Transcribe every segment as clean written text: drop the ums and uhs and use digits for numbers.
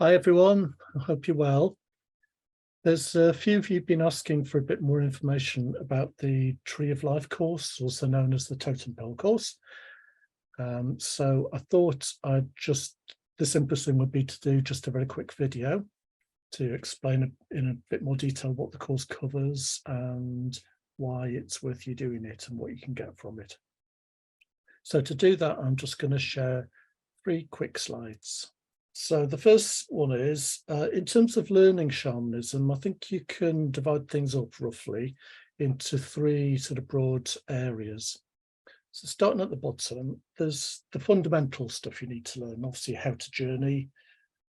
Hi everyone, I hope you're well. There's a few of you been asking for a bit more information about the Tree of Life course, also known as the Totem course. So I thought the simplest thing would be to do just a very quick video to explain in a bit more detail what the course covers and why it's worth you doing it and what you can get from it. So to do that, I'm just going to share 3 quick slides. So the first one is, in terms of learning shamanism, I think you can divide things up roughly into 3 sort of broad areas. So starting at the bottom, there's the fundamental stuff you need to learn, obviously how to journey,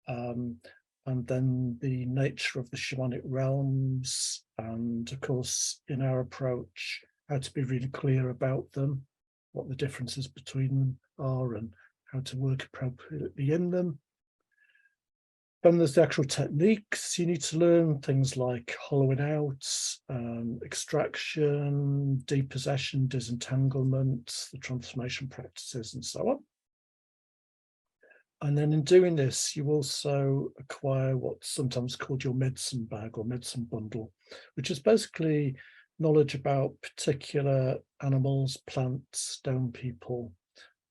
and then the nature of the shamanic realms, and of course, in our approach, how to be really clear about them, what the differences between them are, and how to work appropriately in them. Then there's the actual techniques you need to learn, things like hollowing out, extraction, depossession, disentanglement, the transformation practices, and so on. And then in doing this, you also acquire what's sometimes called your medicine bag or medicine bundle, which is basically knowledge about particular animals, plants, stone people,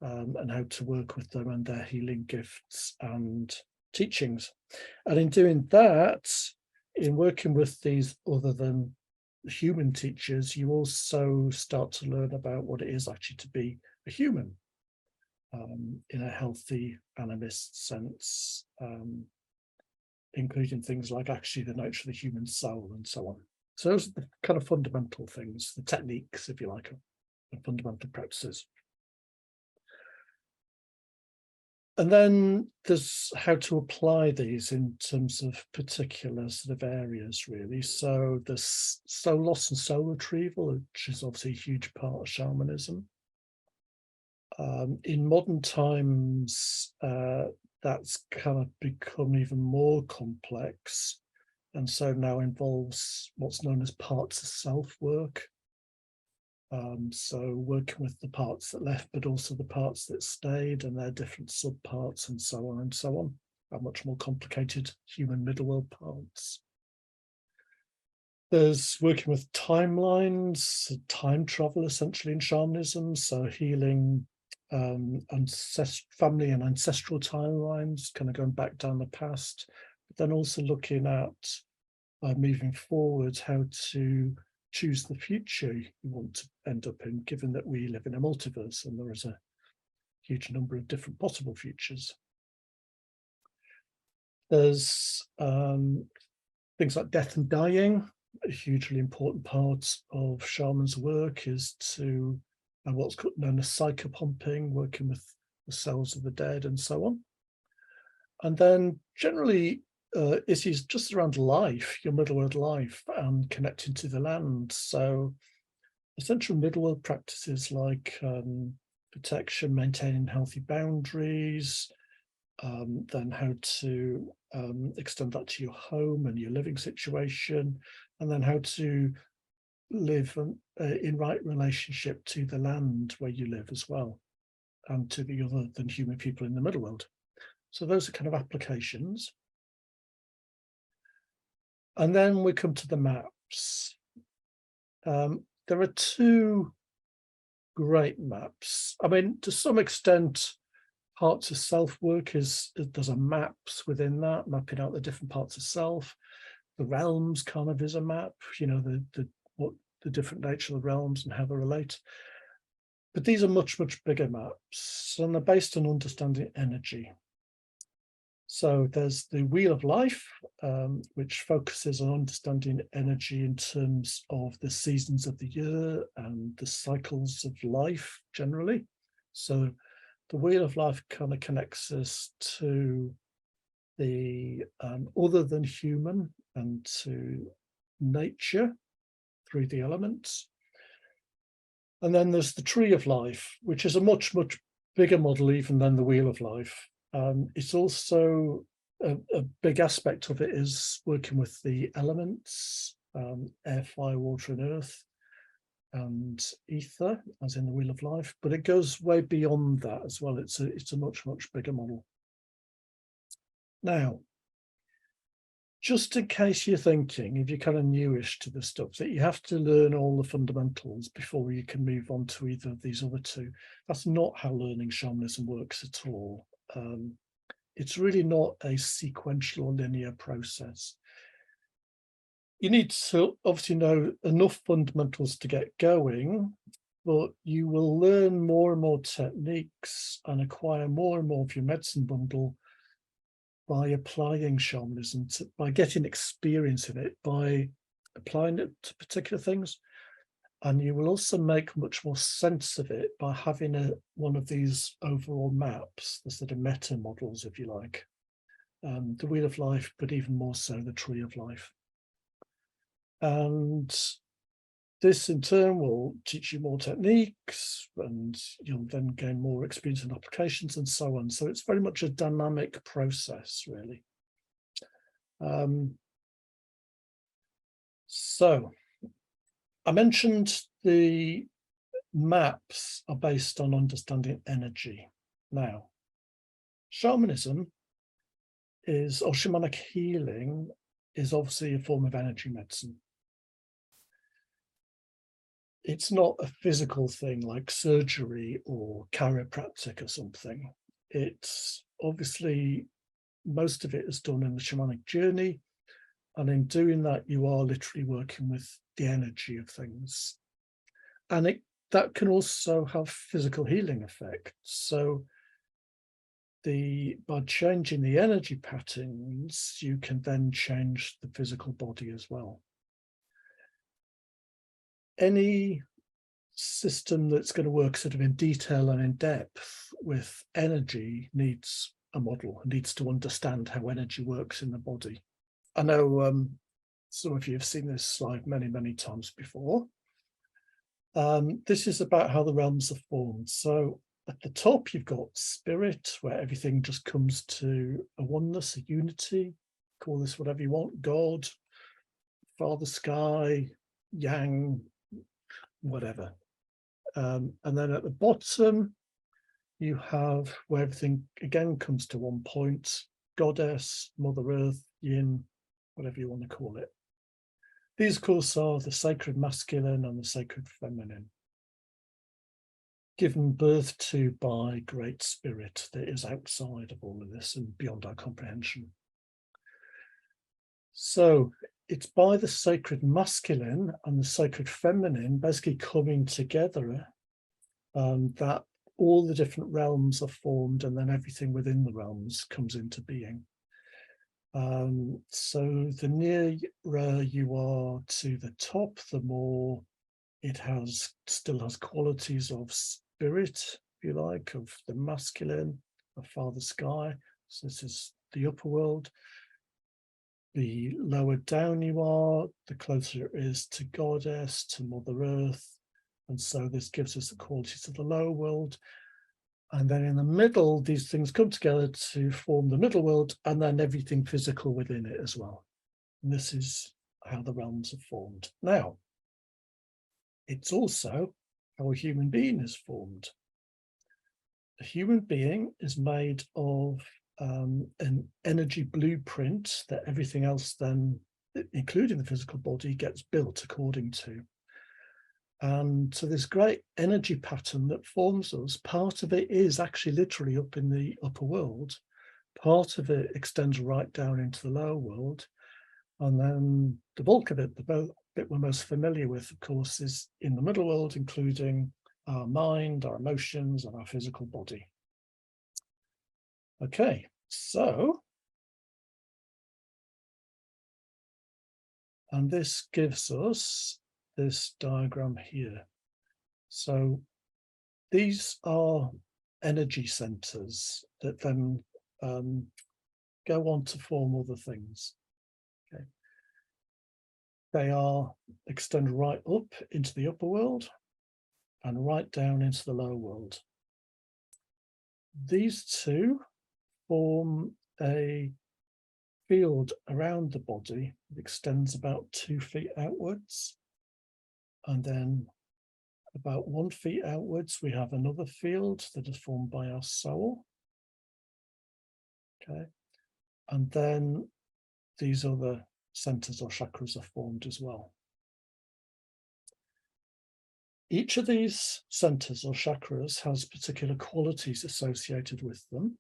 and how to work with them and their healing gifts and teachings. And in doing that, in working with these other than human teachers, you also start to learn about what it is actually to be a human, in a healthy animist sense, including things like actually the nature of the human soul and so on. So those are the kind of fundamental things, the techniques, if you like, the fundamental practices. And then there's how to apply these in terms of particular sort of areas, really. So there's soul loss and soul retrieval, which is obviously a huge part of shamanism. In modern times, that's kind of become even more complex, and so now involves what's known as parts of self work. So working with the parts that left, but also the parts that stayed and their different subparts and so on and so on, are much more complicated human middle world parts. There's working with timelines, time travel essentially in shamanism, so healing family and ancestral timelines, kind of going back down the past, but then also looking at moving forward, how to choose the future you want to end up in, given that we live in a multiverse and there is a huge number of different possible futures. There's things like death and dying. A hugely important part of shamans' work is to what's known as psychopumping, working with the cells of the dead and so on. And then generally issues just around life, your middle world life, and connecting to the land. So essential middle world practices like protection, maintaining healthy boundaries, then how to extend that to your home and your living situation, and then how to live in right relationship to the land where you live as well, and to the other than human people in the middle world. So those are kind of applications. And then we come to the maps. There are 2 great maps. I mean, to some extent, parts of self work there's a maps within that, mapping out the different parts of self. The realms kind of is a map, you know, what the different nature of the realms and how they relate. But these are much, much bigger maps, and they're based on understanding energy. So there's the Wheel of Life, which focuses on understanding energy in terms of the seasons of the year and the cycles of life generally. So the Wheel of Life kind of connects us to the other than human and to nature through the elements. And then there's the Tree of Life, which is a much, much bigger model even than the Wheel of Life. It's also a big aspect of it is working with the elements, air, fire, water, and earth, and ether, as in the Wheel of Life. But it goes way beyond that as well. It's a much, much bigger model. Now, just in case you're thinking, if you're kind of newish to the stuff, that you have to learn all the fundamentals before you can move on to either of these other two. That's not how learning shamanism works at all. It's really not a sequential or linear process. You need to obviously know enough fundamentals to get going, but you will learn more and more techniques and acquire more and more of your medicine bundle by applying shamanism, by getting experience in it, by applying it to particular things. And you will also make much more sense of it by having one of these overall maps, the sort of meta models, if you like, the Wheel of Life, but even more so the Tree of Life. And this in turn will teach you more techniques, and you'll then gain more experience in applications and so on. So it's very much a dynamic process, really. So I mentioned the maps are based on understanding energy. Now, shamanism is, or shamanic healing, is obviously a form of energy medicine. It's not a physical thing like surgery or chiropractic or something. It's obviously, most of it is done in the shamanic journey. And in doing that, you are literally working with the energy of things. And that can also have physical healing effects. So by changing the energy patterns, you can then change the physical body as well. Any system that's going to work sort of in detail and in depth with energy needs a model, needs to understand how energy works in the body. I know some of you have seen this slide many, many times before. This is about how the realms are formed. So at the top, you've got spirit, where everything just comes to a oneness, a unity. Call this whatever you want, God, Father Sky, Yang, whatever. And then at the bottom, you have where everything again comes to one point, Goddess, Mother Earth, Yin, whatever you want to call it. These, of course, are the sacred masculine and the sacred feminine, given birth to by Great Spirit that is outside of all of this and beyond our comprehension. So it's by the sacred masculine and the sacred feminine basically coming together that all the different realms are formed, and then everything within the realms comes into being. So the nearer you are to the top, the more it still has qualities of spirit, if you like, of the masculine, of Father Sky. So this is the upper world. The lower down you are, the closer it is to Goddess, to Mother Earth. And so this gives us the qualities of the lower world. And then in the middle, these things come together to form the middle world, and then everything physical within it as well. And this is how the realms are formed. Now, it's also how a human being is formed. A human being is made of an energy blueprint that everything else then, including the physical body, gets built according to. And so this great energy pattern that forms us, part of it is actually literally up in the upper world. Part of it extends right down into the lower world. And then the bulk of it, the bit we're most familiar with, of course, is in the middle world, including our mind, our emotions, and our physical body. Okay, so, and this gives us this diagram here. So these are energy centers that then go on to form other things. Okay. They extend right up into the upper world and right down into the lower world. These two form a field around the body that extends about 2 feet outwards. And then about 1 foot outwards, we have another field that is formed by our soul. Okay. And then these other centers or chakras are formed as well. Each of these centers or chakras has particular qualities associated with them.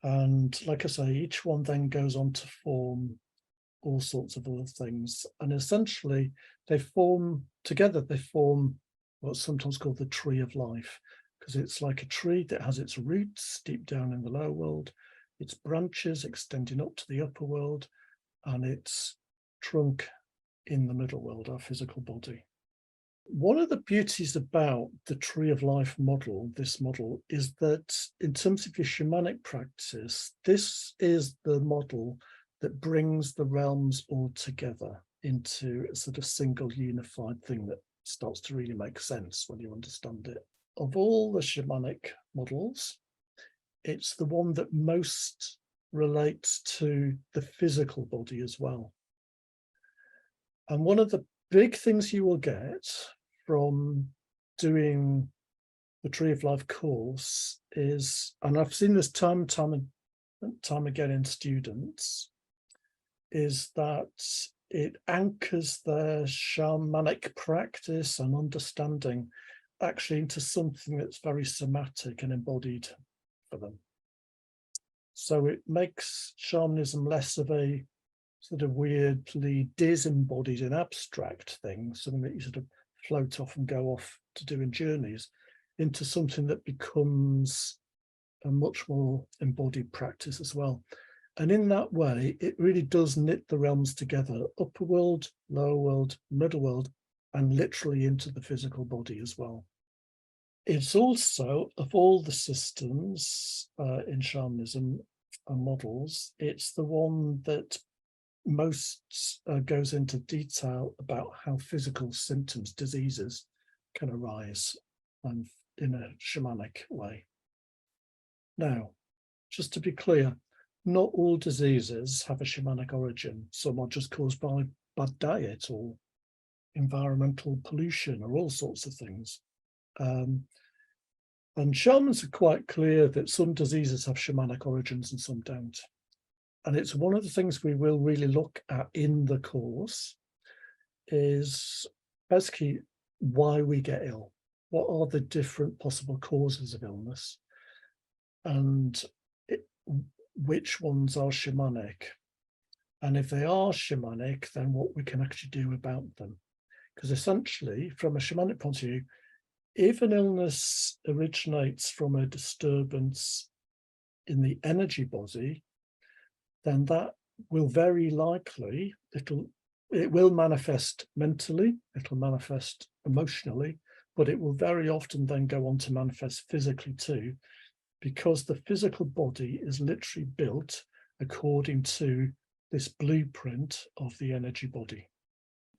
And like I say, each one then goes on to form all sorts of other things. And essentially, they form what's sometimes called the tree of life, because it's like a tree that has its roots deep down in the lower world, its branches extending up to the upper world, and its trunk in the middle world, our physical body. One of the beauties about the tree of life model, this model, is that in terms of your shamanic practice, this is the model that brings the realms all together into a sort of single unified thing that starts to really make sense when you understand it. Of all the shamanic models, it's the one that most relates to the physical body as well. And one of the big things you will get from doing the Tree of Life course is, and I've seen this time and time again in students, is that it anchors their shamanic practice and understanding actually into something that's very somatic and embodied for them. So it makes shamanism less of a sort of weirdly disembodied and abstract thing, something that you sort of float off and go off to do in journeys, into something that becomes a much more embodied practice as well. And in that way, it really does knit the realms together, upper world, lower world, middle world, and literally into the physical body as well. It's also, of all the systems in shamanism and models, it's the one that most goes into detail about how physical symptoms, diseases, can arise in a shamanic way. Now, just to be clear, not all diseases have a shamanic origin. Some are just caused by bad diet or environmental pollution or all sorts of things. And shamans are quite clear that some diseases have shamanic origins and some don't. And it's one of the things we will really look at in the course is basically why we get ill. What are the different possible causes of illness? And which ones are shamanic? And if they are shamanic, then what we can actually do about them. Because essentially, from a shamanic point of view, if an illness originates from a disturbance in the energy body, then that will very likely, it will manifest mentally, it'll manifest emotionally, but it will very often then go on to manifest physically too, because the physical body is literally built according to this blueprint of the energy body.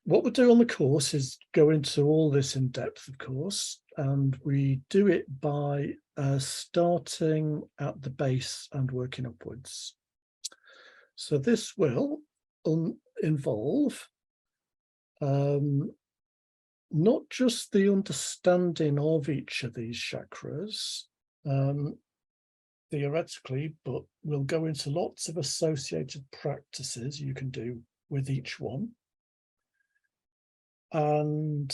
What we'll do on the course is go into all this in depth, of course, and we do it by starting at the base and working upwards. So this will involve not just the understanding of each of these chakras, theoretically, but we'll go into lots of associated practices you can do with each one. And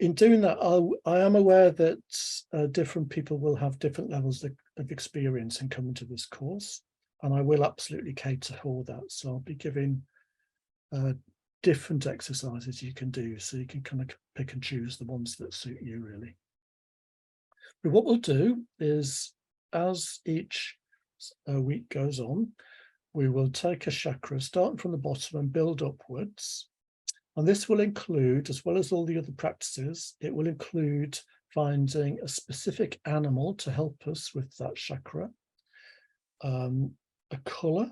in doing that, I am aware that different people will have different levels of experience in coming to this course, and I will absolutely cater for that. So I'll be giving different exercises you can do, so you can kind of pick and choose the ones that suit you, really. But what we'll do is, as each week goes on, we will take a chakra, starting from the bottom and build upwards. And this will include, as well as all the other practices, it will include finding a specific animal to help us with that chakra, a colour,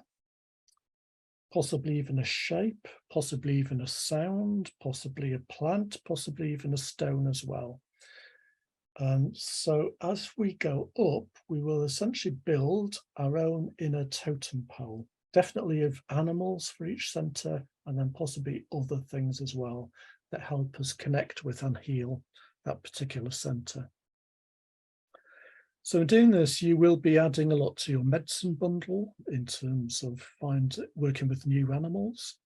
possibly even a shape, possibly even a sound, possibly a plant, possibly even a stone as well. So as we go up, we will essentially build our own inner totem pole, definitely of animals for each centre, and then possibly other things as well that help us connect with and heal that particular centre. So in doing this, you will be adding a lot to your medicine bundle in terms of working with new animals.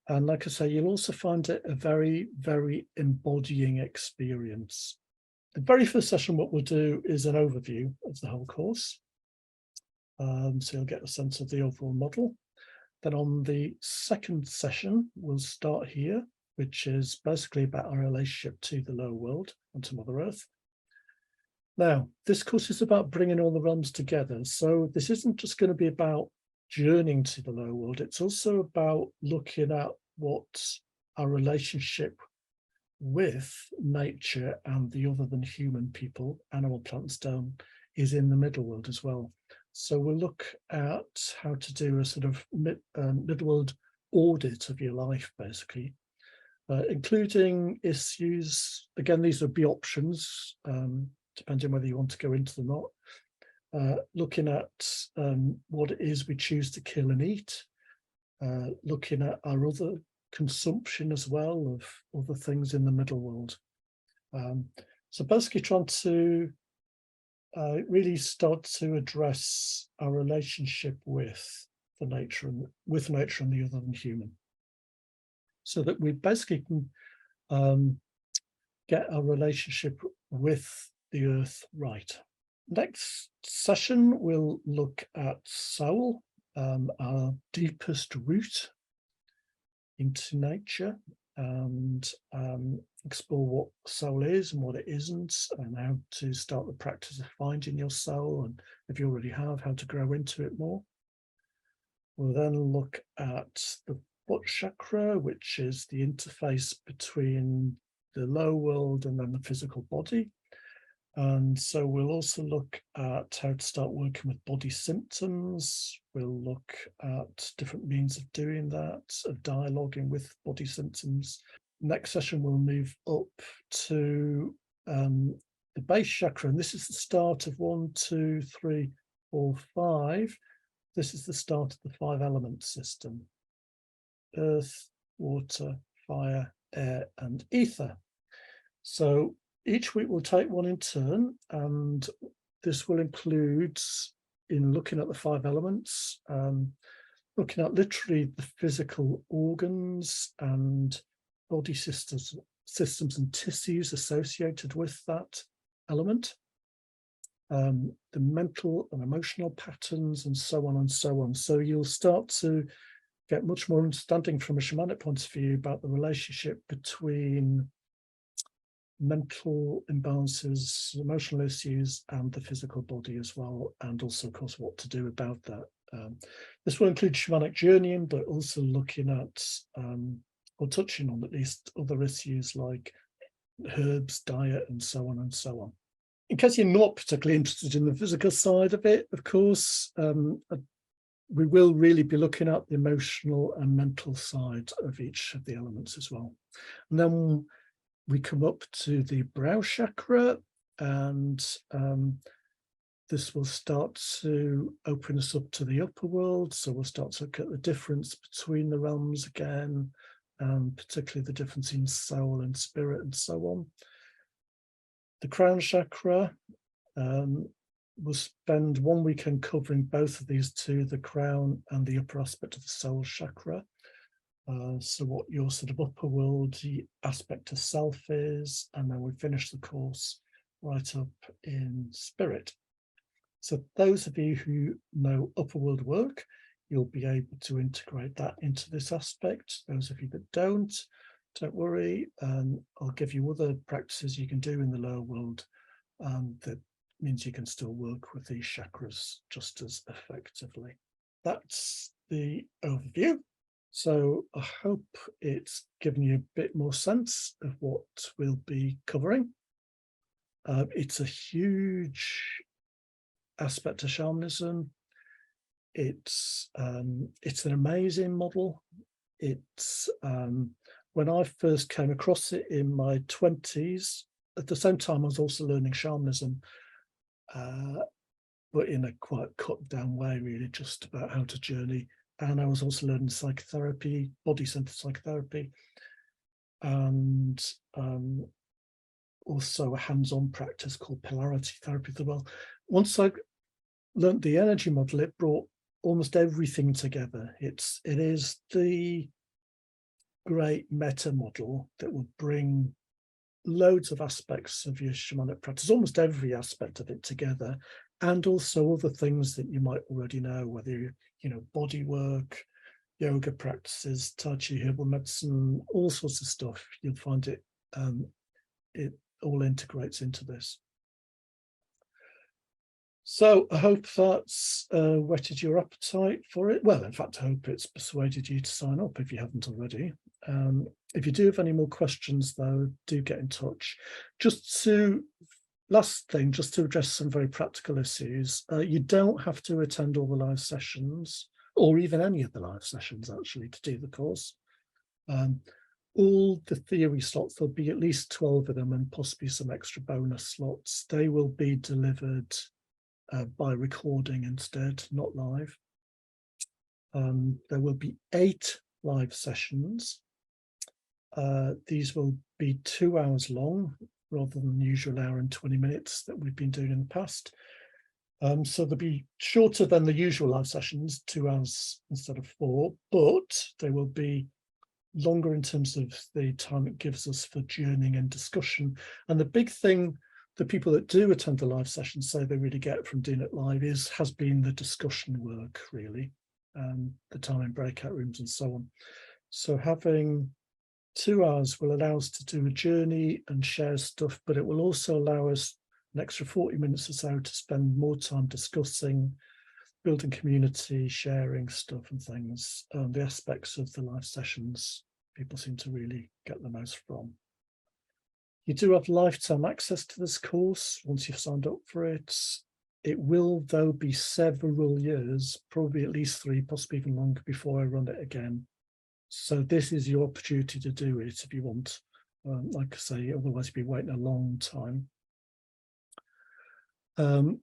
And like I say, you'll also find it a very, very embodying experience. The very first session, what we'll do is an overview of the whole course. So you'll get a sense of the overall model. Then on the second session, we'll start here, which is basically about our relationship to the lower world and to Mother Earth. Now, this course is about bringing all the realms together. So this isn't just going to be about journeying to the lower world. It's also about looking at what our relationship with nature and the other than human people, animal, plant, stone, is in the middle world as well. So we'll look at how to do a sort of middle world audit of your life, basically, including issues. Again, these would be options, depending whether you want to go into them or not. Looking at what it is we choose to kill and eat, looking at our other consumption as well of other things in the middle world. So basically trying to really start to address our relationship with the nature and the other than human, so that we basically can get our relationship with the earth right. Next session, we'll look at soul, our deepest root into nature, and explore what soul is and what it isn't, and how to start the practice of finding your soul, and if you already have, how to grow into it more. We'll then look at the foot chakra, which is the interface between the lower world and then the physical body. And so we'll also look at how to start working with body symptoms. We'll look at different means of doing that, of dialoguing with body symptoms. Next session, we'll move up to the base chakra, and this is the start of 1, 2, 3, 4, 5. This is the start of the 5 element system: earth, water, fire, air, and ether. So each week we'll take one in turn, and this will include, in looking at the 5 elements, looking at literally the physical organs and body systems and tissues associated with that element, the mental and emotional patterns, and so on and so on. So you'll start to get much more understanding from a shamanic point of view about the relationship between mental imbalances, emotional issues, and the physical body as well, and also, of course, what to do about that. This will include shamanic journeying, but also looking at, or touching on at least, other issues like herbs, diet, and so on and so on. In case you're not particularly interested in the physical side of it, of course, we will really be looking at the emotional and mental side of each of the elements as well. And then we come up to the brow chakra, and this will start to open us up to the upper world. So we'll start to look at the difference between the realms again, and particularly the difference in soul and spirit and so on. The crown chakra, we'll spend 1 weekend covering both of these two, the crown and the upper aspect of the soul chakra. So what your sort of upper worldy aspect of self is, and then we finish the course right up in spirit. So those of you who know upper world work, you'll be able to integrate that into this aspect. Those of you that don't worry. I'll give you other practices you can do in the lower world that means you can still work with these chakras just as effectively. That's the overview. So I hope it's given you a bit more sense of what we'll be covering. It's a huge aspect of shamanism. It's an amazing model. It's when I first came across it in my 20s, at the same time I was also learning shamanism, but in a quite cut down way, really, just about how to journey. And I was also learning psychotherapy, body-centered psychotherapy. And also a hands-on practice called polarity therapy as well. Once I learned the energy model, it brought almost everything together. It is the great meta model that will bring loads of aspects of your shamanic practice, almost every aspect of it together, and also other things that you might already know, whether body work, yoga practices, tai chi, herbal medicine, all sorts of stuff. You'll find it all integrates into this. So I hope that's whetted your appetite for it. Well, in fact, I hope it's persuaded you to sign up if you haven't already. If you do have any more questions, though, do get in touch. Last thing, just to address some very practical issues, you don't have to attend all the live sessions, or even any of the live sessions, actually, to do the course. All the theory slots, there'll be at least 12 of them, and possibly some extra bonus slots. They will be delivered by recording instead, not live. There will be 8 live sessions. These will be 2 hours long, rather than the usual hour and 20 minutes that we've been doing in the past. So they'll be shorter than the usual live sessions, 2 hours instead of 4, but they will be longer in terms of the time it gives us for journeying and discussion. And the big thing the people that do attend the live sessions say they really get from doing it live has been the discussion work, really, the time in breakout rooms and so on. So having 2 hours will allow us to do a journey and share stuff, but it will also allow us an extra 40 minutes or so to spend more time discussing, building community, sharing stuff and things. The aspects of the live sessions people seem to really get the most from. You do have lifetime access to this course once you've signed up for it. It will, though, be several years, probably at least 3, possibly even longer, before I run it again. So this is your opportunity to do it if you want. Like I say, otherwise you'll be waiting a long time.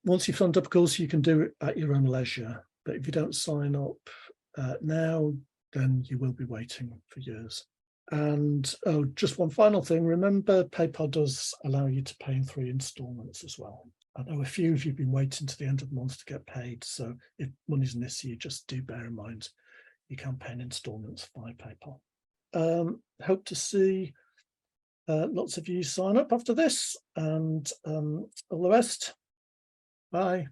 Once you've signed up, of course, you can do it at your own leisure. But if you don't sign up now, then you will be waiting for years. And just one final thing, remember PayPal does allow you to pay in 3 installments as well. I know a few of you have been waiting to the end of the month to get paid, so if money's an issue, just do bear in mind you can pay in installments via PayPal. Hope to see lots of you sign up after this, and all the best. Bye.